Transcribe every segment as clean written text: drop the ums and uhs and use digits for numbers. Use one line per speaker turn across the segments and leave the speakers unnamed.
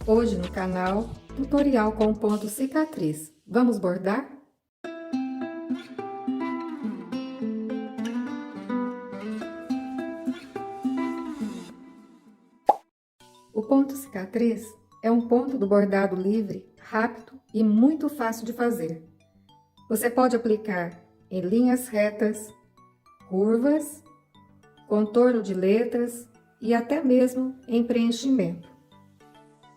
Hoje no canal, tutorial com ponto cicatriz. Vamos bordar? O ponto cicatriz é um ponto do bordado livre, rápido e muito fácil de fazer. Você pode aplicar em linhas retas, curvas, contorno de letras e até mesmo em preenchimento.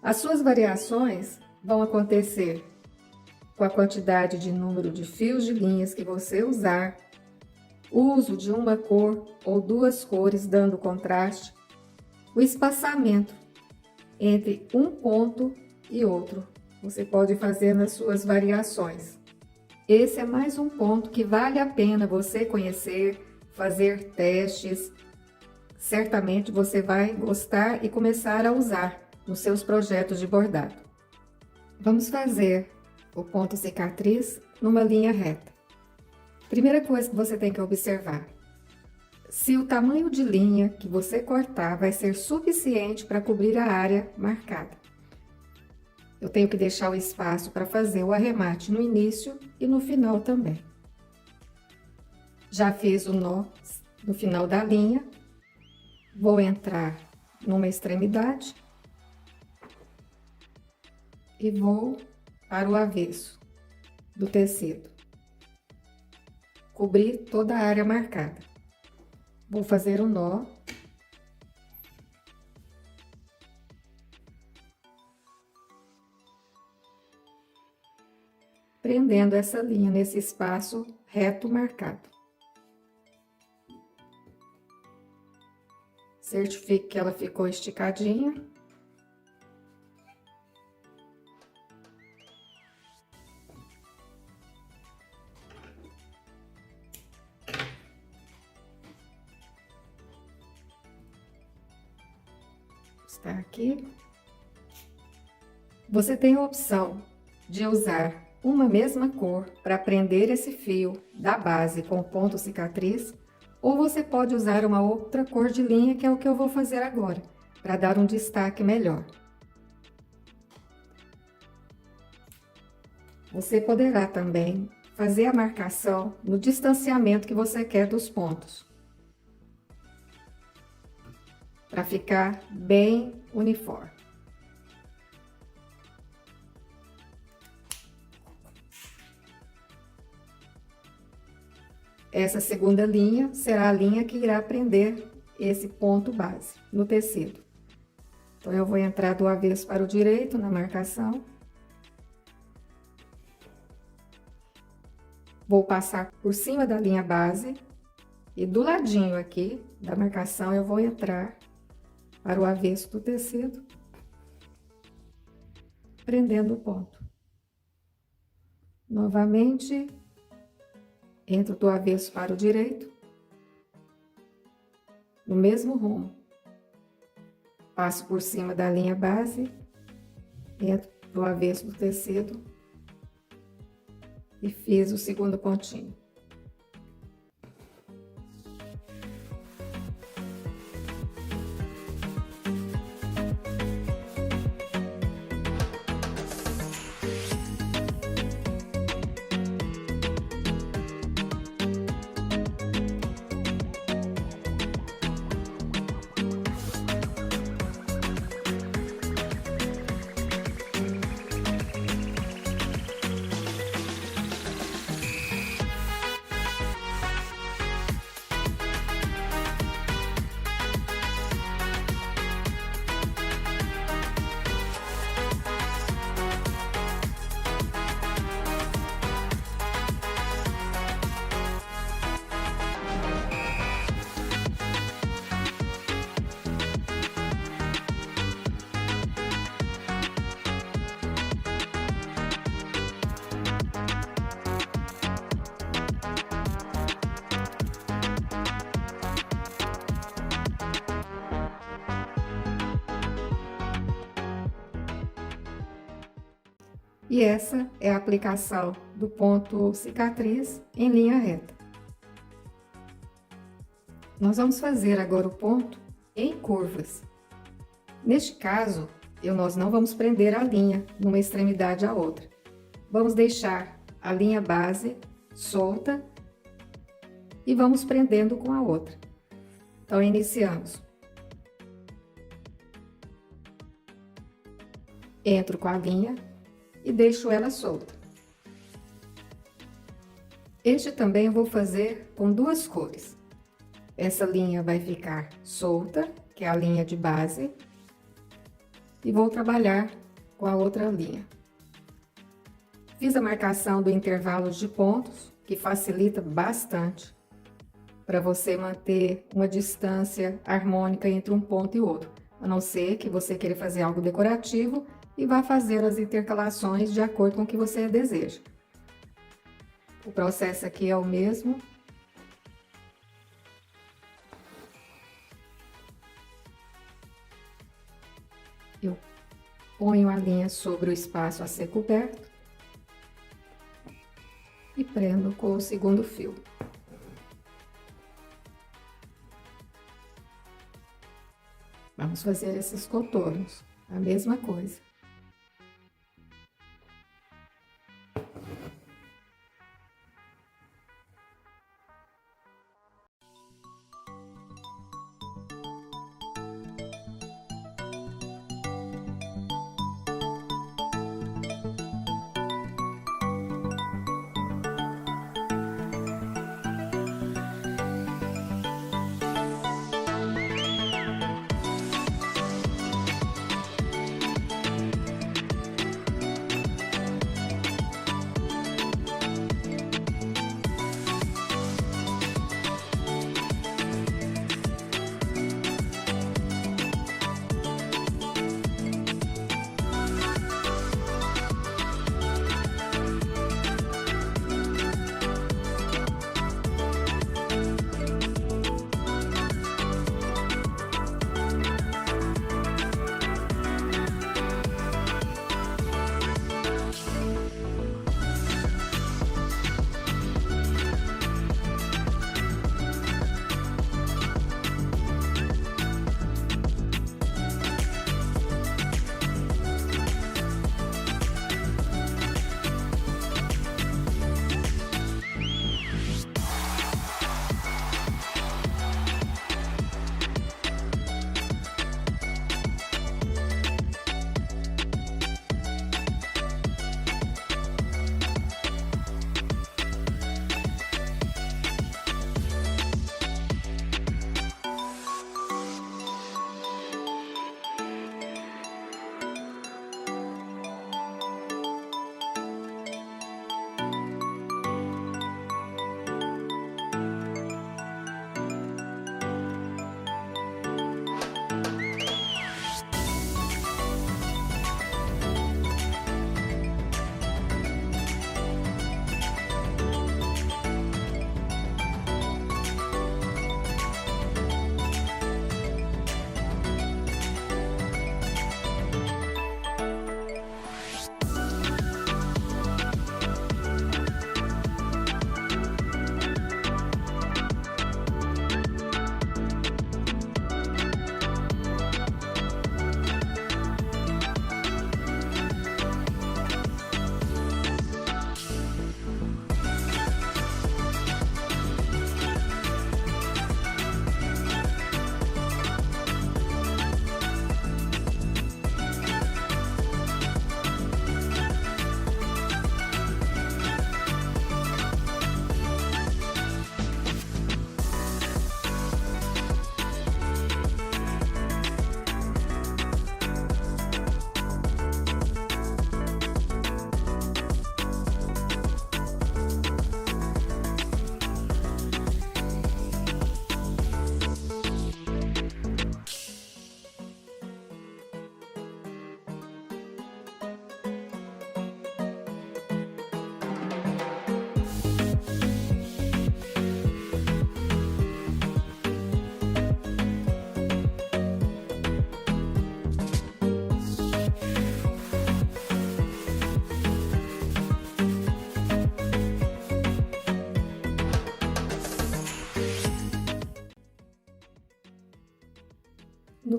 As suas variações vão acontecer com a quantidade de número de fios de linhas que você usar, o uso de uma cor ou duas cores dando contraste, o espaçamento entre um ponto e outro. Você pode fazer nas suas variações. Esse é mais um ponto que vale a pena você conhecer, fazer testes. Certamente você vai gostar e começar a usar nos seus projetos de bordado. Vamos fazer o ponto cicatriz numa linha reta. Primeira coisa que você tem que observar: se o tamanho de linha que você cortar vai ser suficiente para cobrir a área marcada. Eu tenho que deixar o espaço para fazer o arremate no início e no final também. Já fiz o nó no final da linha, vou entrar numa extremidade e vou para o avesso do tecido, cobrir toda a área marcada. Vou fazer um nó, prendendo essa linha nesse espaço reto marcado. Certifique que ela ficou esticadinha. Está aqui. Você tem a opção de usar uma mesma cor para prender esse fio da base com o ponto cicatriz, ou você pode usar uma outra cor de linha, que é o que eu vou fazer agora, para dar um destaque melhor. Você poderá também fazer a marcação no distanciamento que você quer dos pontos, para ficar bem uniforme. Essa segunda linha será a linha que irá prender esse ponto base no tecido. Então, eu vou entrar do avesso para o direito na marcação. Vou passar por cima da linha base e do ladinho aqui da marcação eu vou entrar para o avesso do tecido, prendendo o ponto. Novamente, entro do avesso para o direito, no mesmo rumo. Passo por cima da linha base, entro do avesso do tecido e fiz o segundo pontinho. E essa é a aplicação do ponto cicatriz em linha reta. Nós vamos fazer agora o ponto em curvas. Neste caso, nós não vamos prender a linha numa extremidade à outra. Vamos deixar a linha base solta e vamos prendendo com a outra. Então, iniciamos. Entro com a linha e deixo ela solta. Este também eu vou fazer com duas cores. Essa linha vai ficar solta, que é a linha de base, e vou trabalhar com a outra linha. Fiz a marcação do intervalo de pontos, que facilita bastante para você manter uma distância harmônica entre um ponto e outro, a não ser que você queira fazer algo decorativo e vá fazer as intercalações de acordo com o que você deseja. O processo aqui é o mesmo. Eu ponho a linha sobre o espaço a ser coberto e prendo com o segundo fio. Vamos fazer esses contornos, a mesma coisa.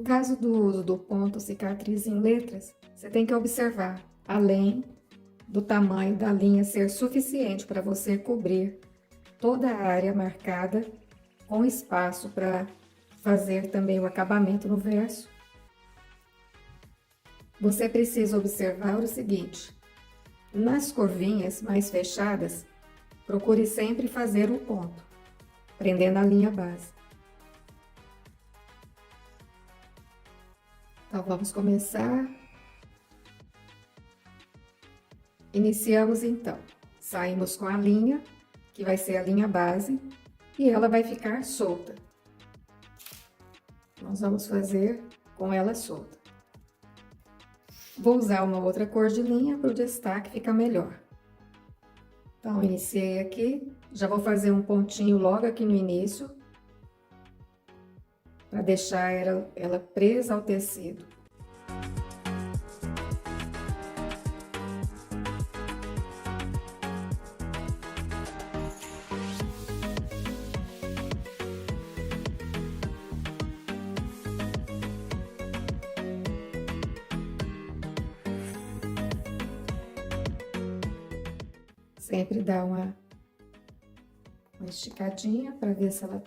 caso do uso do ponto cicatriz em letras, você tem que observar, além do tamanho da linha ser suficiente para você cobrir toda a área marcada, com espaço para fazer também o acabamento no verso. Você precisa observar o seguinte: nas curvinhas mais fechadas, procure sempre fazer um ponto, prendendo a linha base. Então, vamos começar. Iniciamos então. Saímos com a linha, que vai ser a linha base, e ela vai ficar solta. Nós vamos fazer com ela solta. Vou usar uma outra cor de linha para o destaque ficar melhor. Então, iniciei aqui, já vou fazer um pontinho logo aqui no início, para deixar ela presa ao tecido. Sempre dá uma esticadinha para ver se ela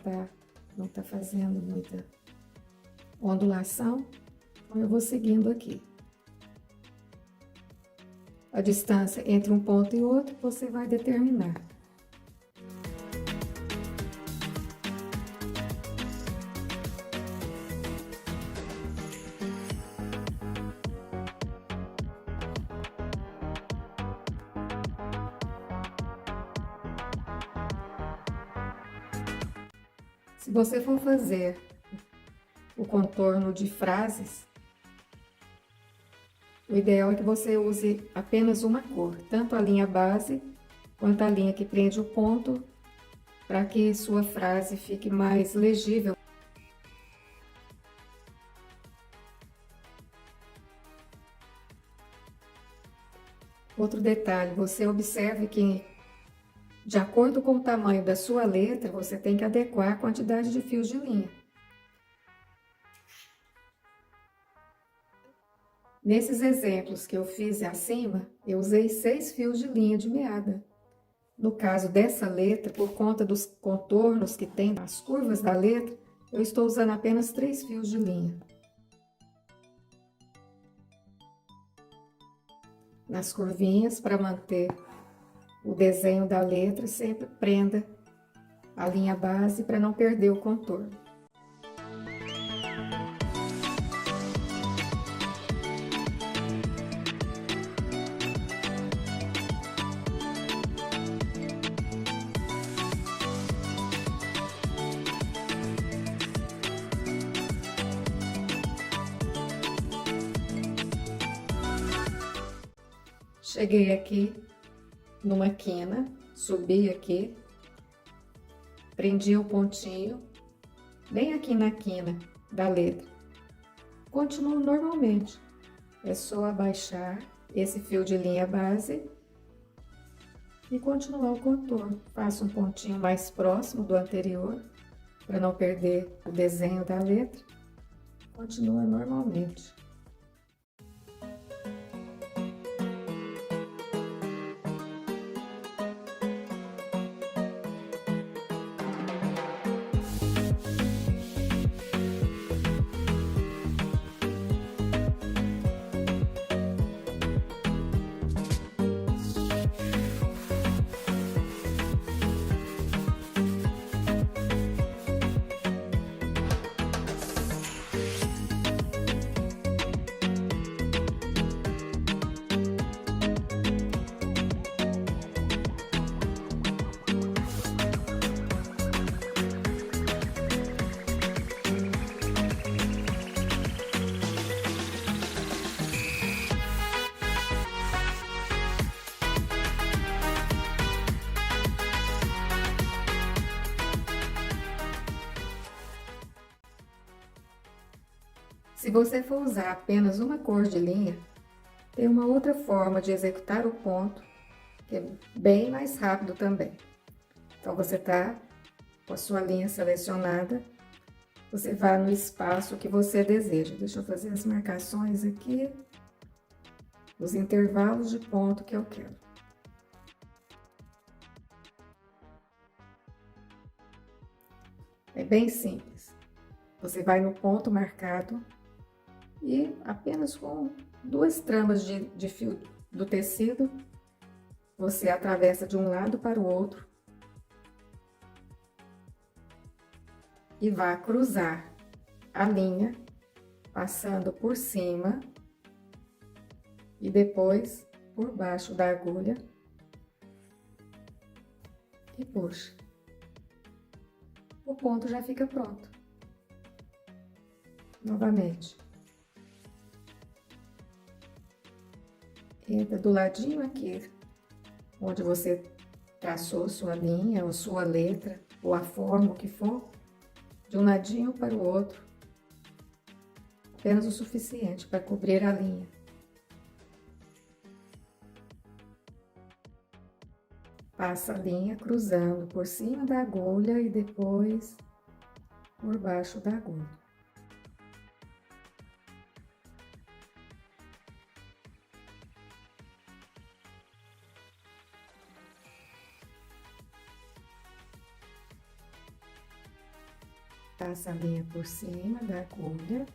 não tá fazendo muita ondulação. Então, eu vou seguindo aqui. A distância entre um ponto e outro você vai determinar. Se você for fazer o contorno de frases, o ideal é que você use apenas uma cor, tanto a linha base quanto a linha que prende o ponto, para que sua frase fique mais legível. Outro detalhe, você observe que, de acordo com o tamanho da sua letra, você tem que adequar a quantidade de fios de linha. Nesses exemplos que eu fiz acima, eu usei 6 fios de linha de meada. No caso dessa letra, por conta dos contornos que tem nas curvas da letra, eu estou usando apenas 3 fios de linha. Nas curvinhas, para manter o desenho da letra, sempre prenda a linha base para não perder o contorno. Cheguei aqui numa quina, subi aqui, prendi o pontinho bem aqui na quina da letra. Continuo normalmente, é só abaixar esse fio de linha base e continuar o contorno. Faço um pontinho mais próximo do anterior, para não perder o desenho da letra. Continua normalmente. Se você for usar apenas uma cor de linha, tem uma outra forma de executar o ponto, que é bem mais rápido também. Então, você está com a sua linha selecionada, você vai no espaço que você deseja. Deixa eu fazer as marcações aqui, os intervalos de ponto que eu quero. É bem simples. Você vai no ponto marcado e apenas com 2 tramas de fio do tecido, você atravessa de um lado para o outro e vai cruzar a linha, passando por cima e depois por baixo da agulha e puxa. O ponto já fica pronto. Novamente. Entra do ladinho aqui, onde você traçou sua linha, ou sua letra, ou a forma, o que for, de um ladinho para o outro, apenas o suficiente para cobrir a linha. Passa a linha cruzando por cima da agulha e depois por baixo da agulha. Passa a linha por cima da agulha.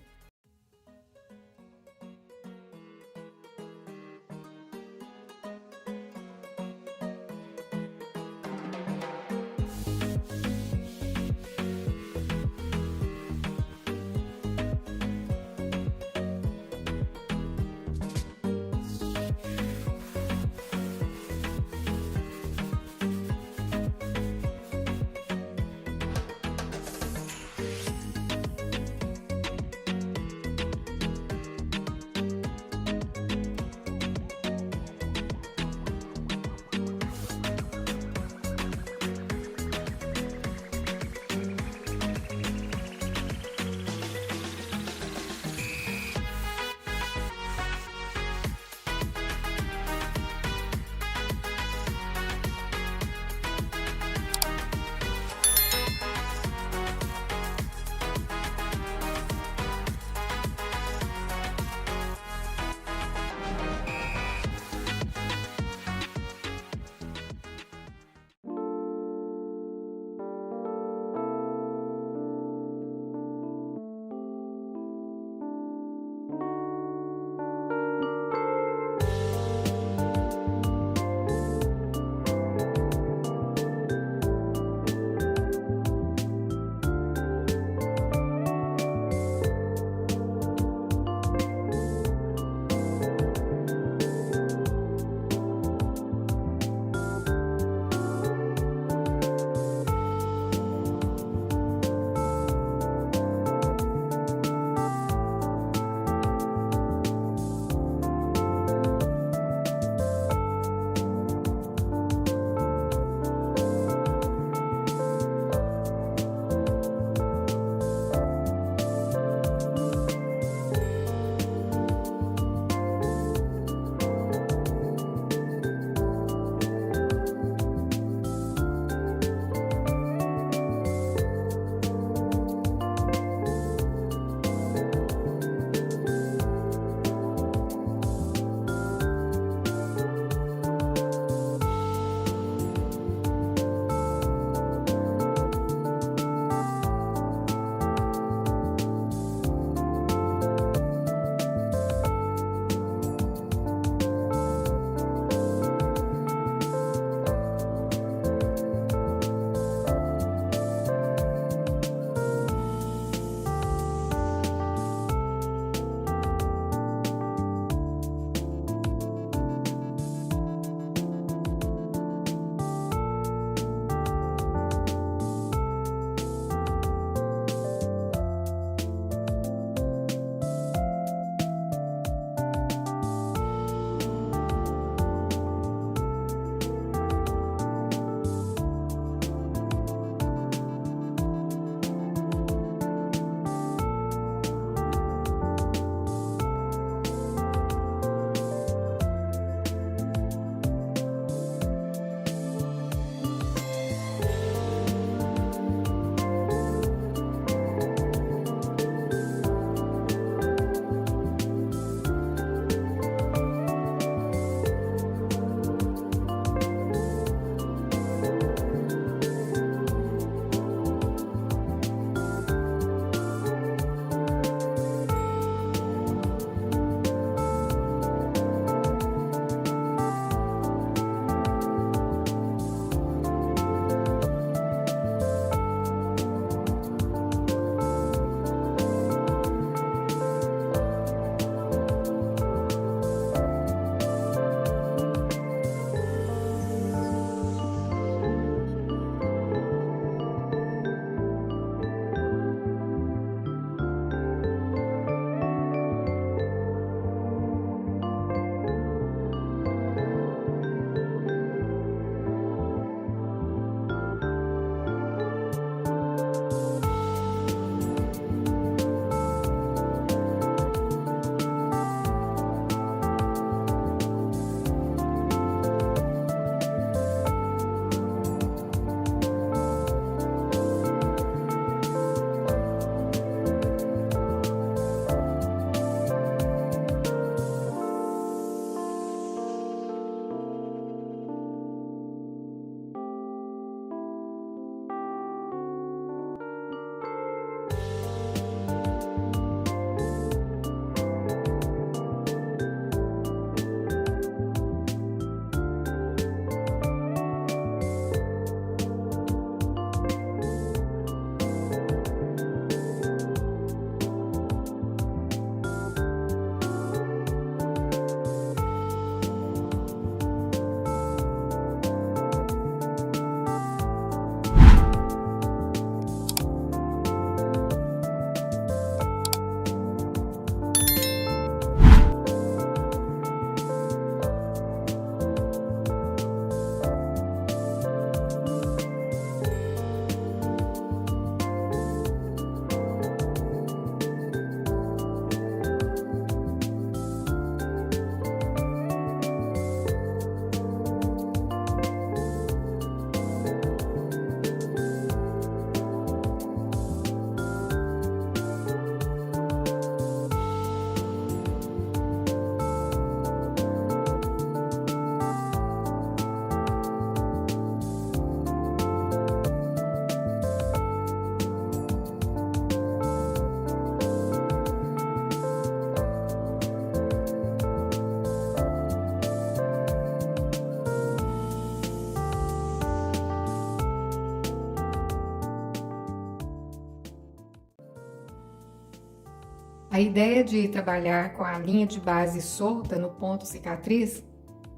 A ideia de trabalhar com a linha de base solta no ponto cicatriz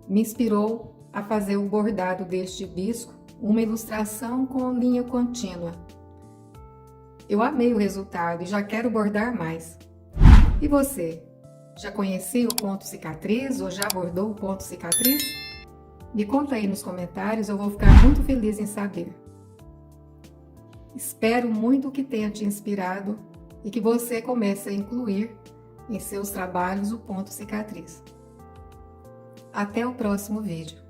me inspirou a fazer o bordado deste hibisco, uma ilustração com linha contínua. Eu amei o resultado e já quero bordar mais. E você? Já conhecia o ponto cicatriz ou já bordou o ponto cicatriz? Me conta aí nos comentários, eu vou ficar muito feliz em saber. Espero muito que tenha te inspirado e que você comece a incluir em seus trabalhos o ponto cicatriz. Até o próximo vídeo.